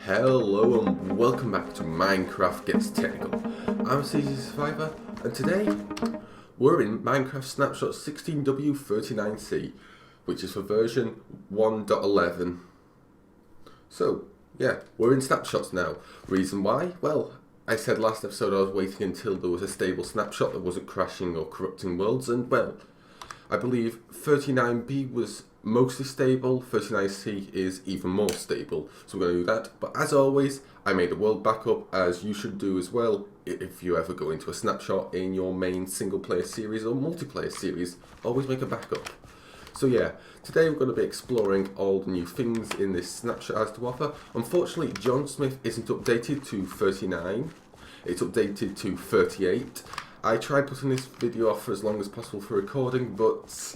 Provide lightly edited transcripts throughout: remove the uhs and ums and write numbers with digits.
Hello and welcome back to Minecraft Gets Technical. I'm CZSurvivor and today we're in Minecraft Snapshot 16W39C, which is for version 1.11. So yeah, we're in snapshots now. Reason why? Well, I said last episode I was waiting until there was a stable snapshot that wasn't crashing or corrupting worlds, and well, I believe 39B was mostly stable, 39C is even more stable, so we're going to do that. But as always, I made a world backup, as you should do as well if you ever go into a snapshot in your main single player series or multiplayer series. Always make a backup. So yeah, today we're going to be exploring all the new things in this snapshot has to offer. Unfortunately, John Smith isn't updated to 39, it's updated to 38. I tried putting this video off for as long as possible for recording, but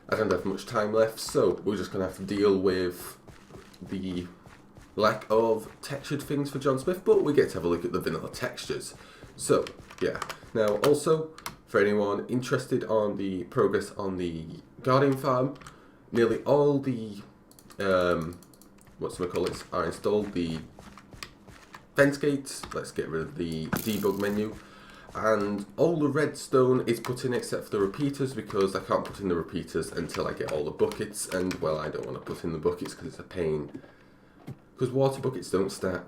I don't have much time left, so we're just going to have to deal with the lack of textured things for John Smith, but we get to have a look at the vanilla textures. So, yeah. Now, also, for anyone interested on the progress on the Guardian farm, nearly all the, are installed. The fence gates, let's get rid of the debug menu. And all the redstone is put in except for the repeaters, because I can't put in the repeaters until I get all the buckets, and well, I don't want to put in the buckets because it's a pain. Because water buckets don't stack.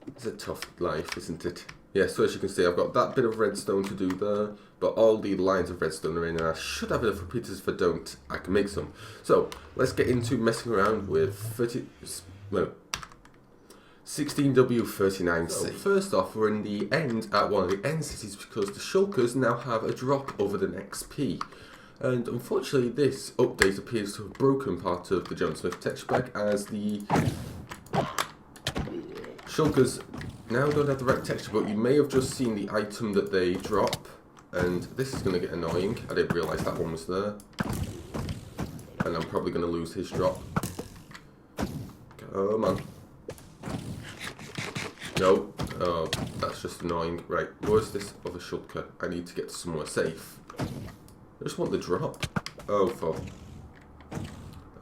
It's a tough life, isn't it? Yeah, so as you can see, I've got that bit of redstone to do there, but all the lines of redstone are in, and I should have enough repeaters. If I don't, I can make some. So, let's get into messing around with 16W39C. So first off, we're in the end at one of the end cities because the Shulkers now have a drop over the next P. And unfortunately, this update appears to have broken part of the John Smith texture pack, as the Shulkers now don't have the right texture, but you may have just seen the item that they drop, and this is going to get annoying. I didn't realise that one was there. And I'm probably going to lose his drop. Come on. No, oh, that's just annoying. Right, where's this other Shulker? I need to get to somewhere safe. I just want the drop. Oh, fuck.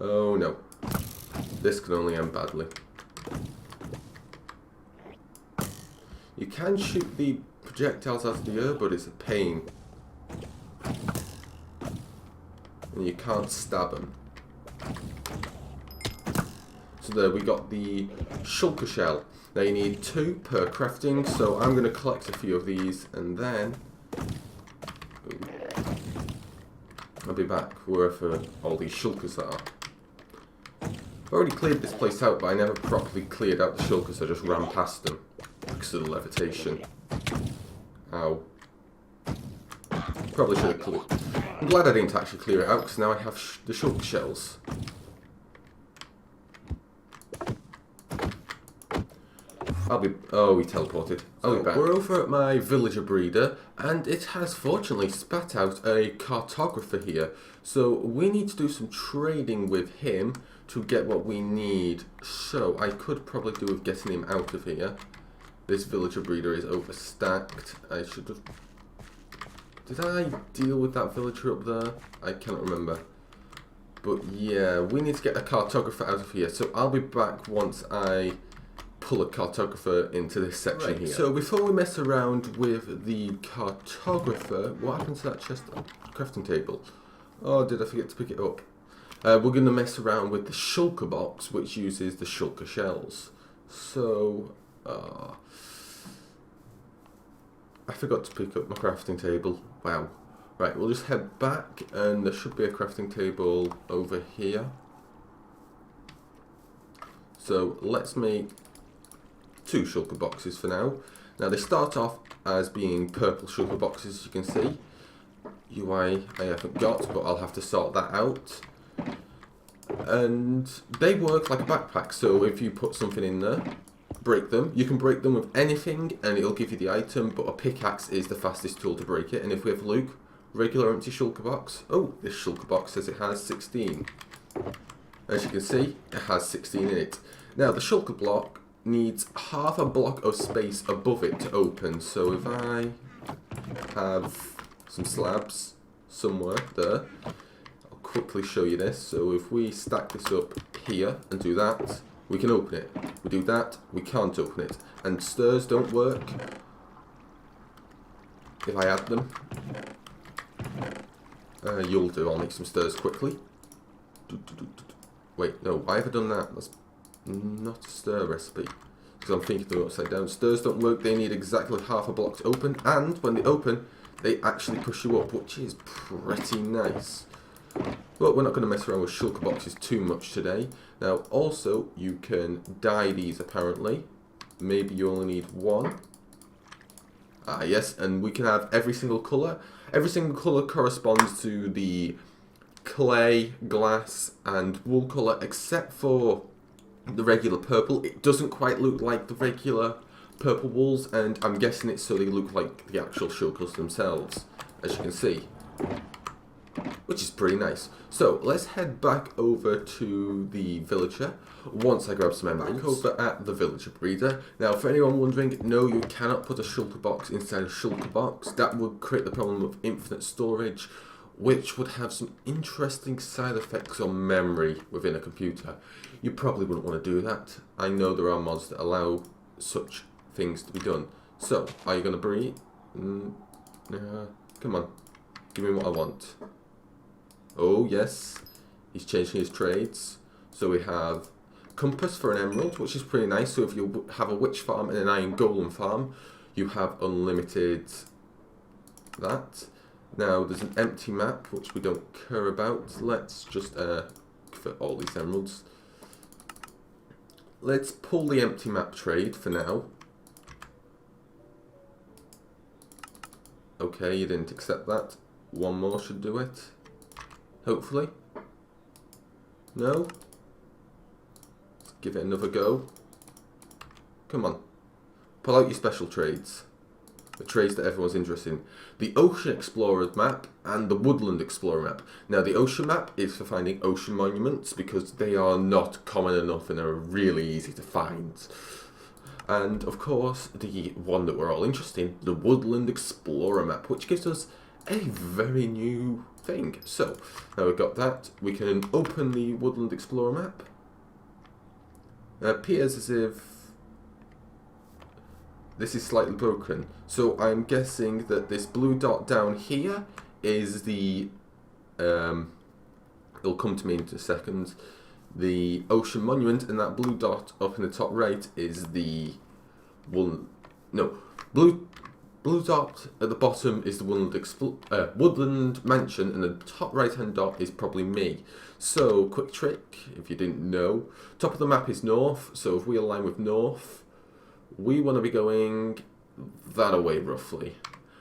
Oh, no. This can only end badly. You can shoot the projectiles out of the air, but it's a pain. And you can't stab them. So there, we got the Shulker shell. Now you need 2 per crafting, so I'm going to collect a few of these, and then I'll be back wherever all these Shulkers are. I've already cleared this place out, but I never properly cleared out the Shulkers. I just ran past them because of the levitation. Ow. Probably should have cleared. I'm glad I didn't actually clear it out, because now I have the Shulker shells. Oh, he teleported. I'll be back. We're over at my villager breeder, and it has fortunately spat out a cartographer here. So we need to do some trading with him to get what we need. So I could probably do with getting him out of here. This villager breeder is overstacked. I should have... Did I deal with that villager up there? I cannot remember. But yeah, we need to get a cartographer out of here. So I'll be back once I pull a cartographer into this section here. So before we mess around with the cartographer, what happened to that chest crafting table? Oh, did I forget to pick it up? We're going to mess around with the Shulker box, which uses the Shulker shells. So, I forgot to pick up my crafting table. Wow. Right, we'll just head back, and there should be a crafting table over here. So let's make 2 Shulker boxes for now. Now they start off as being purple Shulker boxes, as you can see. UI I haven't got, but I'll have to sort that out. And they work like a backpack, so if you put something in there, break them. You can break them with anything and it'll give you the item, but a pickaxe is the fastest tool to break it. And if we have a look, regular empty Shulker box. Oh, this Shulker box says it has 16. As you can see, it has 16 in it. Now the Shulker block needs half a block of space above it to open. So if I have some slabs somewhere there, I'll quickly show you this. So if we stack this up here and do that, we can open it. We do that, we can't open it. And stirs don't work if I add them. You'll do, I'll make some stirs quickly. Wait, no, why have I done that? That's not a stir recipe. Because I'm thinking they're upside down. Stirs don't work, they need exactly half a block to open. And when they open, they actually push you up, which is pretty nice. But we're not going to mess around with shulker boxes too much today. Now, also, you can dye these apparently. Maybe you only need one. Ah, yes, and we can have every single colour. Every single colour corresponds to the clay, glass, and wool colour, except for the regular purple. It doesn't quite look like the regular purple wools, and I'm guessing it's so they look like the actual shulkers themselves, as you can see. Which is pretty nice. So, let's head back over to the villager once I grab some emeralds. Over at the villager breeder. Now, for anyone wondering, no, you cannot put a shulker box inside a shulker box. That would create the problem of infinite storage, which would have some interesting side effects on memory within a computer. You probably wouldn't want to do that. I know there are mods that allow such things to be done. So, are you going to breed? Come on. Give me what I want. Oh, yes. He's changing his trades. So we have compass for an emerald, which is pretty nice. So if you have a witch farm and an iron golem farm, you have unlimited that. Now, there's an empty map, which we don't care about. Let's just, for all these emeralds. Let's pull the empty map trade for now. Okay, you didn't accept that. One more should do it. Hopefully. No? Let's give it another go. Come on. Pull out your special trades. The trades that everyone's interested in. The Ocean Explorer map and the Woodland Explorer map. Now the Ocean map is for finding ocean monuments because they are not common enough and are really easy to find. And of course the one that we're all interested in, the Woodland Explorer map, which gives us a very new thing. So, now we've got that, we can open the Woodland Explorer map. It appears as if this is slightly broken. So I'm guessing that this blue dot down here is the, it'll come to me in a second, the ocean monument, and that blue dot up in the top right is the blue dot at the bottom is the Woodland Mansion, and the top right hand dot is probably me. So, quick trick, if you didn't know, top of the map is north, so if we align with north, we want to be going that away roughly,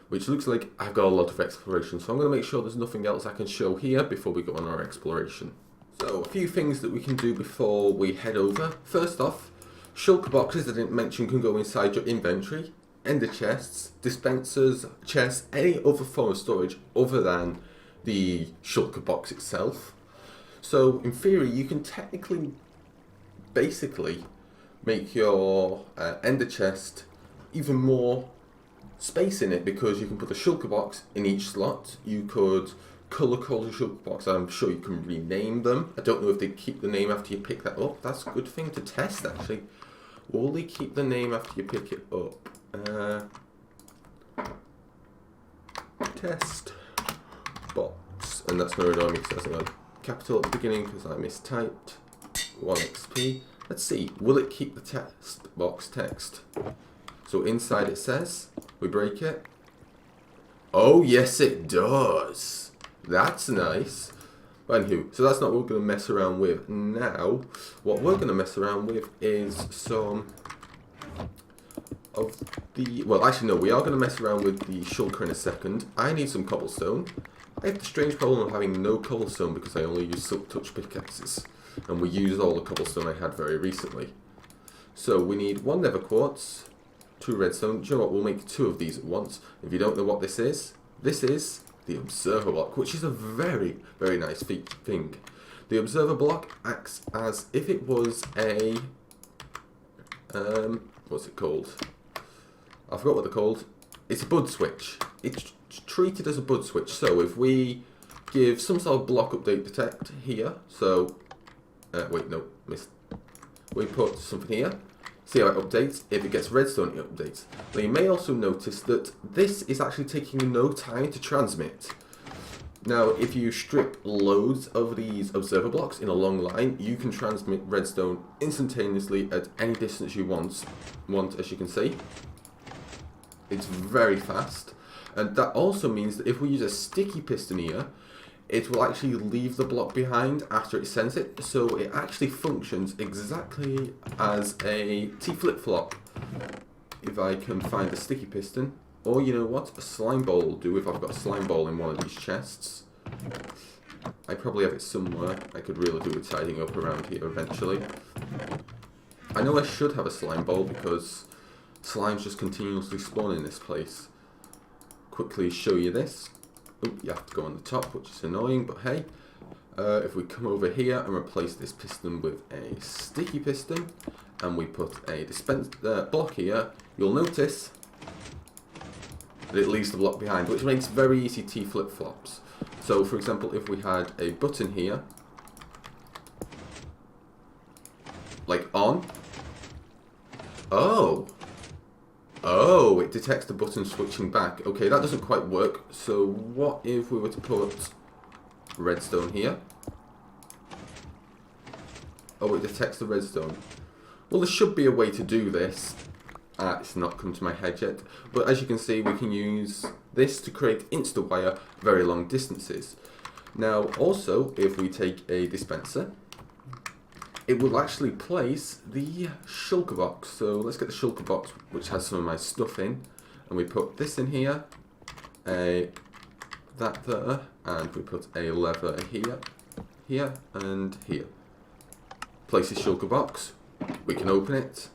which looks like I've got a lot of exploration, so I'm going to make sure there's nothing else I can show here before we go on our exploration. So, a few things that we can do before we head over. First off, shulker boxes I didn't mention can go inside your inventory. Ender chests, dispensers, chests, any other form of storage other than the shulker box itself. So in theory you can technically basically make your ender chest even more space in it, because you can put a shulker box in each slot. You could colour code your shulker box. I'm sure you can rename them. I don't know if they keep the name after you pick that up. That's a good thing to test actually. Will they keep the name after you pick it up? Test box, and that's going to annoy me because there's a capital at the beginning because I mistyped. 1 XP. Let's see, will it keep the text box text? So inside it says, we break it. Oh yes it does. That's nice. Anywho, so that's not what we're going to mess around with now. What we're going to mess around with is some of the, well actually no, we are going to mess around with the shulker in a second. I need some cobblestone. I have the strange problem of having no cobblestone because I only use silk touch pickaxes, and we used all the cobblestone I had very recently. So we need 1 nether quartz, 2 redstone. Do you know what, we'll make 2 of these at once. If you don't know what this is the observer block, which is a very, very nice thing. The observer block acts as if it was a, what's it called? I forgot what they're called. It's a bud switch. It's treated as a bud switch. So if we give some sort of block update detect here, so, wait, no, missed. We put something here. See how it updates. If it gets redstone, it updates. Now you may also notice that this is actually taking no time to transmit. Now, if you strip loads of these observer blocks in a long line, you can transmit redstone instantaneously at any distance you want, as you can see. It's very fast. And that also means that if we use a sticky piston here, it will actually leave the block behind after it sends it. So it actually functions exactly as a T-flip-flop. If I can find a sticky piston. Or, you know what, a slime ball will do if I've got a slime ball in one of these chests. I probably have it somewhere. I could really do with tidying up around here eventually. I know I should have a slime ball because slimes just continuously spawn in this place. Quickly show you this. Oh, you have to go on the top, which is annoying, but hey. If we come over here and replace this piston with a sticky piston, and we put a block here, you'll notice it leaves the block behind, which makes very easy T flip-flops. So, for example, if we had a button here, like on, oh, it detects the button switching back. Okay, that doesn't quite work. So, what if we were to put redstone here? Oh, it detects the redstone. Well, there should be a way to do this. It's not come to my head yet, but as you can see, we can use this to create insta-wire very long distances. Now, also, if we take a dispenser, it will actually place the shulker box. So let's get the shulker box, which has some of my stuff in, and we put this in here, that there, and we put a lever here, and here. Place the shulker box. We can open it.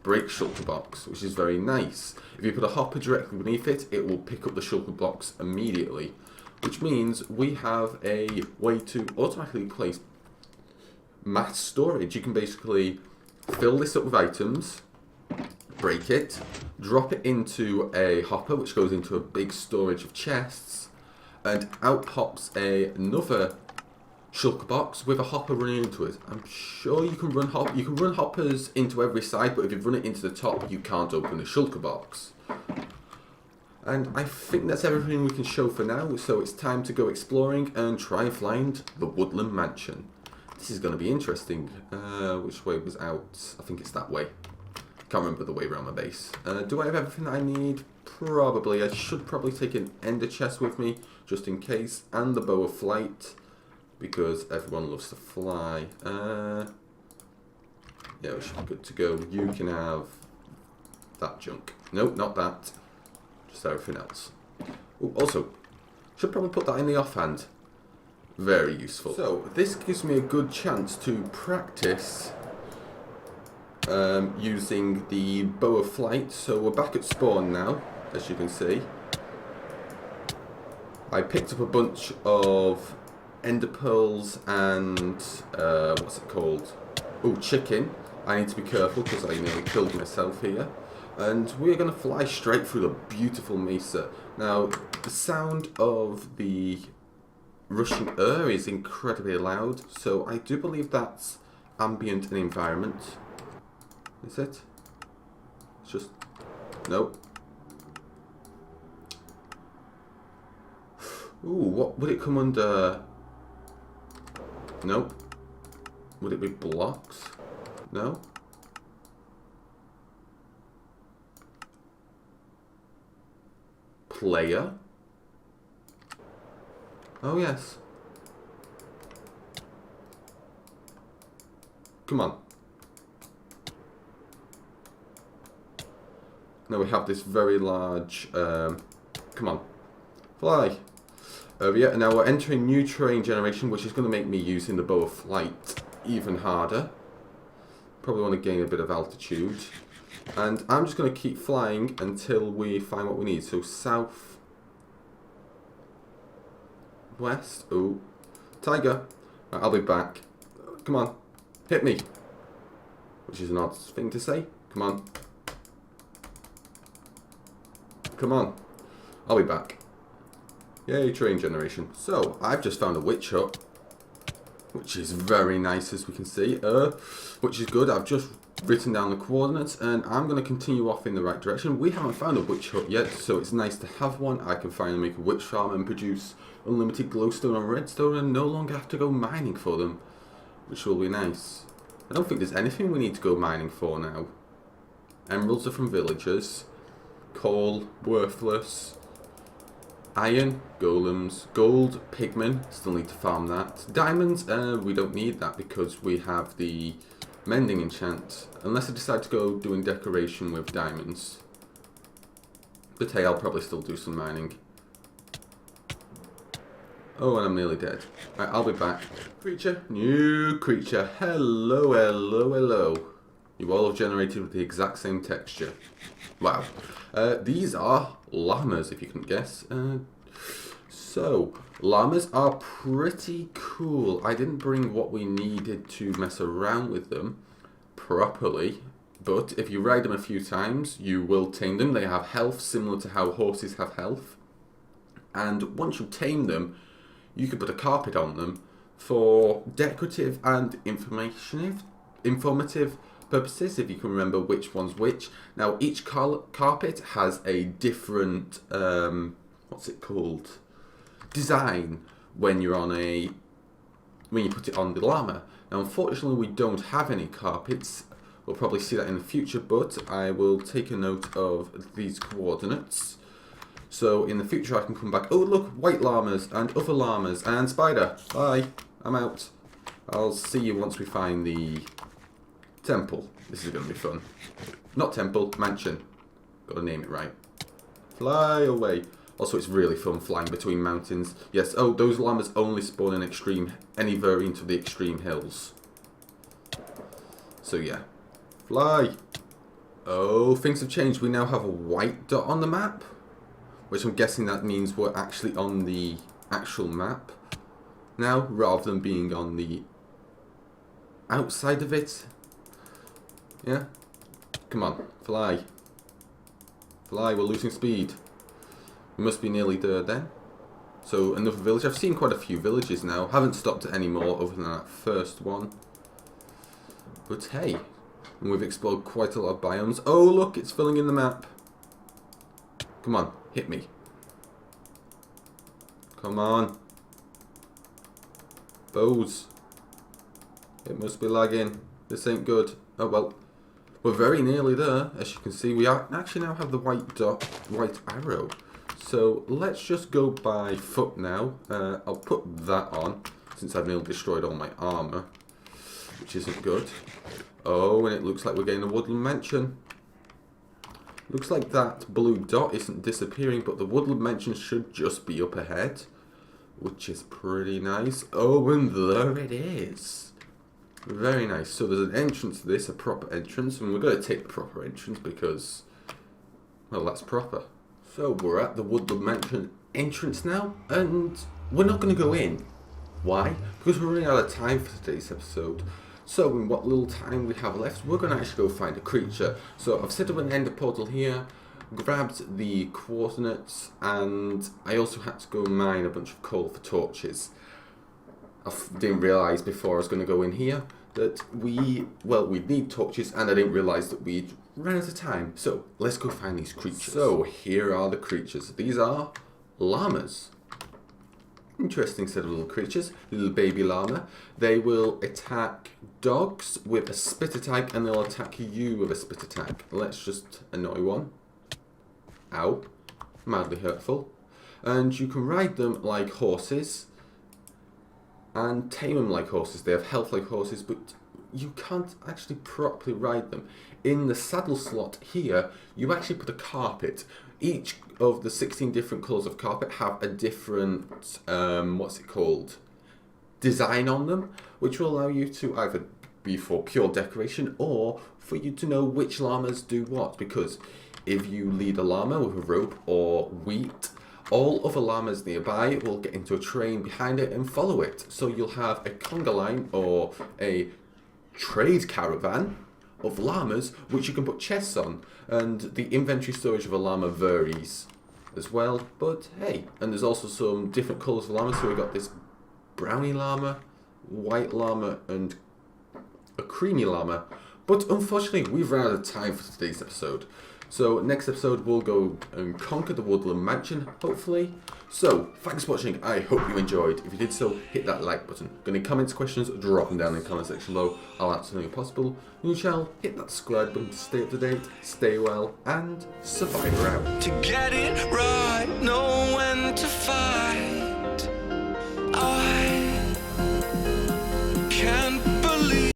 Break shulker box, which is very nice. If you put a hopper directly beneath it, it will pick up the shulker blocks immediately, which means we have a way to automatically place mass storage. You can basically fill this up with items, break it, drop it into a hopper, which goes into a big storage of chests, and out pops another shulker box with a hopper running into it. I'm sure you can run hoppers into every side, but if you run it into the top, you can't open the shulker box. And I think that's everything we can show for now, so it's time to go exploring and try and find the Woodland Mansion. This is going to be interesting. Which way was out? I think it's that way. Can't remember the way around my base. Do I have everything that I need? Probably. I should probably take an ender chest with me, just in case, and the bow of flight. Because everyone loves to fly. Yeah, we should be good to go. You can have that junk. Nope, not that. Just everything else. Ooh, also, should probably put that in the offhand. Very useful. So, this gives me a good chance to practice using the bow of flight. So, we're back at spawn now, as you can see. I picked up a bunch of ender pearls and what's it called? Oh, chicken. I need to be careful because I nearly killed myself here. And we're going to fly straight through the beautiful mesa. Now, the sound of the rushing air is incredibly loud, so I do believe that's ambient and environment. Is it? It's just... Nope. Ooh, what would it come under? Nope. Would it be blocks? No? Player? Oh yes. Come on. Now we have this very large, come on. Fly. Yeah, and now we're entering new terrain generation, which is going to make me using the bow of flight even harder. Probably want to gain a bit of altitude. And I'm just going to keep flying until we find what we need. So south, west. Oh, tiger. Right, I'll be back. Come on, hit me. Which is an odd thing to say. Come on. Come on. I'll be back. Yay, terrain generation. So, I've just found a witch hut. which is very nice as we can see, which is good. I've just written down the coordinates and I'm going to continue off in the right direction. We haven't found a witch hut yet, so it's nice to have one. I can finally make a witch farm and produce unlimited glowstone and redstone and no longer have to go mining for them, which will be nice. I don't think there's anything we need to go mining for now. Emeralds are from villagers, coal, worthless, iron, golems, gold, pigmen, still need to farm that. Diamonds, we don't need that because we have the mending enchant, unless I decide to go doing decoration with diamonds. But hey, I'll probably still do some mining. Oh, and I'm nearly dead. Right, I'll be back. Creature, new creature. Hello, hello, hello. You all have generated with the exact same texture. Wow. These are llamas, if you can guess. So, llamas are pretty cool. I didn't bring what we needed to mess around with them properly, but if you ride them a few times, you will tame them. They have health similar to how horses have health. And once you tame them, you can put a carpet on them for decorative and informative purposes, if you can remember which one's which. Now, each carpet has a different, what's it called? Design when you're on when you put it on the llama. Now, unfortunately, we don't have any carpets. We'll probably see that in the future, but I will take a note of these coordinates. So in the future I can come back. Oh look, white llamas and other llamas and spider. Bye, I'm out. I'll see you once we find the temple. This is going to be fun. Not temple, mansion. Got to name it right. Fly away. Also, it's really fun flying between mountains. Yes, oh, those llamas only spawn in any variant of the extreme hills. So yeah. Fly. Oh, things have changed. We now have a white dot on the map, which I'm guessing that means we're actually on the actual map now, rather than being on the outside of it. Yeah? Come on, fly. Fly, we're losing speed. We must be nearly there then. So, another village. I've seen quite a few villages now. Haven't stopped at any more other than that first one. But hey, and we've explored quite a lot of biomes. Oh look, it's filling in the map. Come on, hit me. Come on. Bows. It must be lagging. This ain't good. Oh well. We're very nearly there. As you can see, we actually now have the white dot, white arrow. So let's just go by foot now. I'll put that on, since I've nearly destroyed all my armor, which isn't good. Oh, and it looks like we're getting a woodland mansion. Looks like that blue dot isn't disappearing, but the woodland mansion should just be up ahead, which is pretty nice. Oh, and there it is. Very nice. So there's an entrance to this, a proper entrance, and we're going to take the proper entrance because, well, that's proper. So we're at the woodland mansion entrance now, and we're not going to go in. Why? Because we're running out of time for today's episode. So in what little time we have left, we're going to actually go find a creature. So I've set up an ender portal here, grabbed the coordinates, and I also had to go mine a bunch of coal for torches. I didn't realise before I was going to go in here that we'd need torches, and I didn't realise that we'd run out of time. So let's go find these creatures. So here are the creatures. These are llamas. Interesting set of little creatures, little baby llama. They will attack dogs with a spit attack, and they'll attack you with a spit attack. Let's just annoy one. Ow. Mildly hurtful. And you can ride them like horses and tame them like horses. They have health like horses, but you can't actually properly ride them. In the saddle slot here, you actually put a carpet. Each of the 16 different colours of carpet have a different, design on them, which will allow you to either be for pure decoration or for you to know which llamas do what. Because if you lead a llama with a rope or wheat, all other llamas nearby will get into a train behind it and follow it. So you'll have a conga line or a trade caravan of llamas which you can put chests on, and the inventory storage of a llama varies as well, but hey, and there's also some different colours of llamas. So we've got this brownie llama, white llama and a creamy llama. But unfortunately, we've run out of time for today's episode. So next episode we'll go and conquer the Woodland Mansion, hopefully. So thanks for watching. I hope you enjoyed. If you did so, hit that like button. Got any comments, questions, drop them down in the comment section below. I'll answer anything possible. New channel, hit that subscribe button to stay up to date. Stay well, and Survivor out. To get it right.